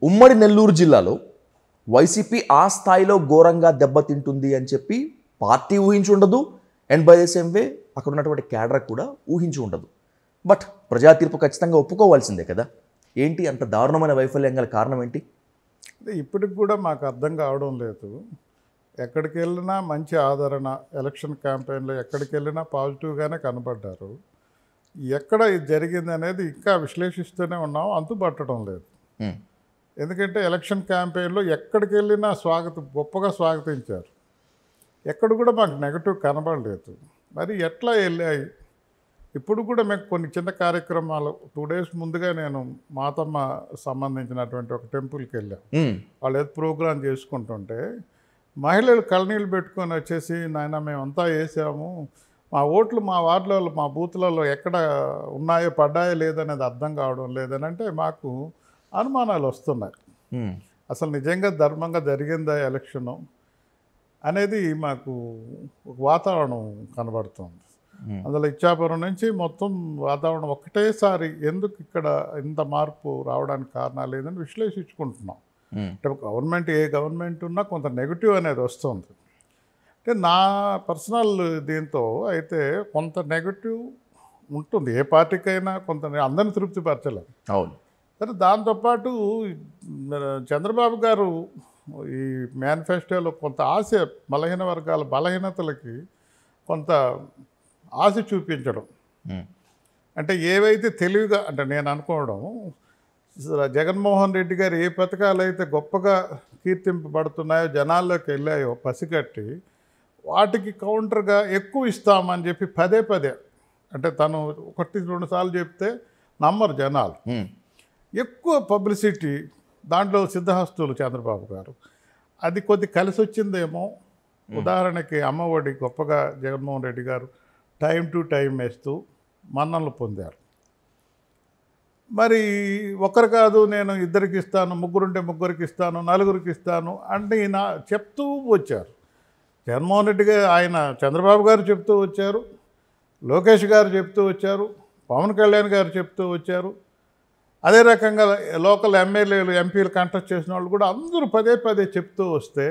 ఉమ్మడి నెల్లూరు జిల్లాలో వైసీపీ ఆ స్థాయిలో ఘోరంగా దెబ్బతింటుంది అని చెప్పి పార్టీ ఊహించి ఉండదు. And by the same way అక్కడ ఉన్నటువంటి క్యాడర్ కూడా ఊహించి ఉండదు. బట్ ప్రజా తీర్పు ఖచ్చితంగా ఒప్పుకోవాల్సిందే కదా. ఏంటి అంత దారుణమైన వైఫల్యం గల కారణం ఏంటి? ఇప్పటికి కూడా మాకు అర్థం కావడం లేదు. ఎక్కడికి వెళ్ళినా మంచి ఆదరణ, ఎలక్షన్ క్యాంపెయిన్లో ఎక్కడికి వెళ్ళినా పాజిటివ్గానే కనబడ్డారు. ఎక్కడ ఇది జరిగింది అనేది ఇంకా విశ్లేషిస్తూనే ఉన్నాం, అంతుపట్టడం లేదు. ఎందుకంటే ఎలక్షన్ క్యాంపెయిన్లో ఎక్కడికి వెళ్ళినా గొప్పగా స్వాగతించారు. ఎక్కడ కూడా మాకు నెగటివ్ కనబడలేదు. మరి ఎట్లా వెళ్ళాయి? ఇప్పుడు కూడా మేము కొన్ని చిన్న కార్యక్రమాలు 2 days ముందుగా నేను మాతమ్మ సంబంధించినటువంటి ఒక టెంపుల్కి వెళ్ళాం. వాళ్ళు ఏదో ప్రోగ్రాం చేసుకుంటుంటే మహిళలు కళ్ళనీళ్ళు పెట్టుకొని వచ్చేసి, నాయన మేమంతా వేసాము, మా ఓట్లు మా వార్డులలో మా బూత్లలో ఎక్కడ ఉన్నాయో పడ్డాయో లేదనేది అర్థం కావడం లేదని అంటే మాకు అనుమానాలు వస్తున్నాయి. అసలు నిజంగా ధర్మంగా జరిగిందా ఎలక్షను అనేది మాకు ఒక వాతావరణం కనబడుతుంది. అందులో ఇచ్చాపురం నుంచి మొత్తం వాతావరణం ఒకటేసారి ఎందుకు ఇక్కడ ఇంత మార్పు రావడానికి కారణాలు లేదని విశ్లేషించుకుంటున్నాం. అంటే ఏ గవర్నమెంట్ ఉన్నా కొంత నెగిటివ్ అనేది వస్తుంది. అంటే నా పర్సనల్ దీంతో అయితే కొంత నెగిటివ్ ఉంటుంది. ఏ పార్టీకైనా కొంత అందరిని తృప్తిపరచలేదు. అవును. సరే, దాంతోపాటు చంద్రబాబు గారు ఈ మేనిఫెస్టోలో కొంత ఆశ, బలహీన వర్గాల బలహీనతలకి కొంత ఆశ చూపించడం, అంటే ఏవైతే తెలివిగా, అంటే నేను అనుకోవడం, జగన్మోహన్ రెడ్డి గారు ఏ పథకాలు అయితే గొప్పగా కీర్తింపబడుతున్నాయో జనాల్లోకి వెళ్ళాయో పసిగట్టి వాటికి కౌంటర్గా ఎక్కువ ఇస్తామని చెప్పి పదే అంటే తను 1-2 సార్లు చెప్తే నమ్మరు జనాలు. ఎక్కువ పబ్లిసిటీ దాంట్లో సిద్ధహస్తులు చంద్రబాబు గారు. అది కొద్ది కలిసి వచ్చిందేమో. ఉదాహరణకి అమ్మఒడి గొప్పగా జగన్మోహన్ రెడ్డి గారు టైం టు టైం వేస్తూ మన్ననలు పొందారు. మరి ఒకరు కాదు, నేను 2కి ఇస్తాను, 3 ఉంటే 3కి ఇస్తాను, 4కి ఇస్తాను అంటే ఈయన చెప్తూ వచ్చారు. జగన్మోహన్ రెడ్డి గారు, ఆయన చంద్రబాబు గారు చెప్తూ వచ్చారు, లోకేష్ గారు చెప్తూ వచ్చారు, పవన్ కళ్యాణ్ గారు చెప్తూ వచ్చారు. అదే రకంగా లోకల్ ఎమ్మెల్యేలు, ఎంపీలు కంటెస్ట్ చేసిన వాళ్ళు కూడా అందరూ పదే చెప్తూ వస్తే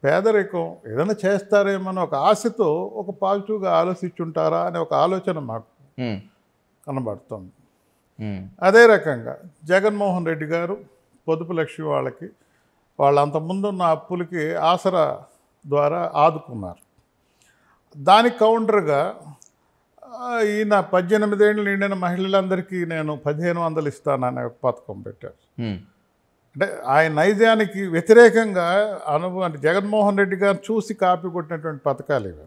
పేదరికం ఏదైనా చేస్తారేమో ఒక ఆశతో ఒక పాజిటివ్గా ఆలోచించుంటారా అనే ఒక ఆలోచన మాకు కనబడుతుంది. అదే రకంగా జగన్మోహన్ రెడ్డి గారు పొదుపు లక్ష్యం వాళ్ళు అంతకుముందున్న అప్పులకి ఆసరా ద్వారా ఆదుకున్నారు. దానికి కౌంటర్గా ఈయన 18 ఏళ్ళు నిండిన మహిళలందరికీ నేను 1500 ఇస్తాననే ఒక పథకం పెట్టారు. అంటే ఆయన నైజానికి వ్యతిరేకంగా అంటే జగన్మోహన్ రెడ్డి గారు చూసి కాపీ కొట్టినటువంటి పథకాలు ఇవి.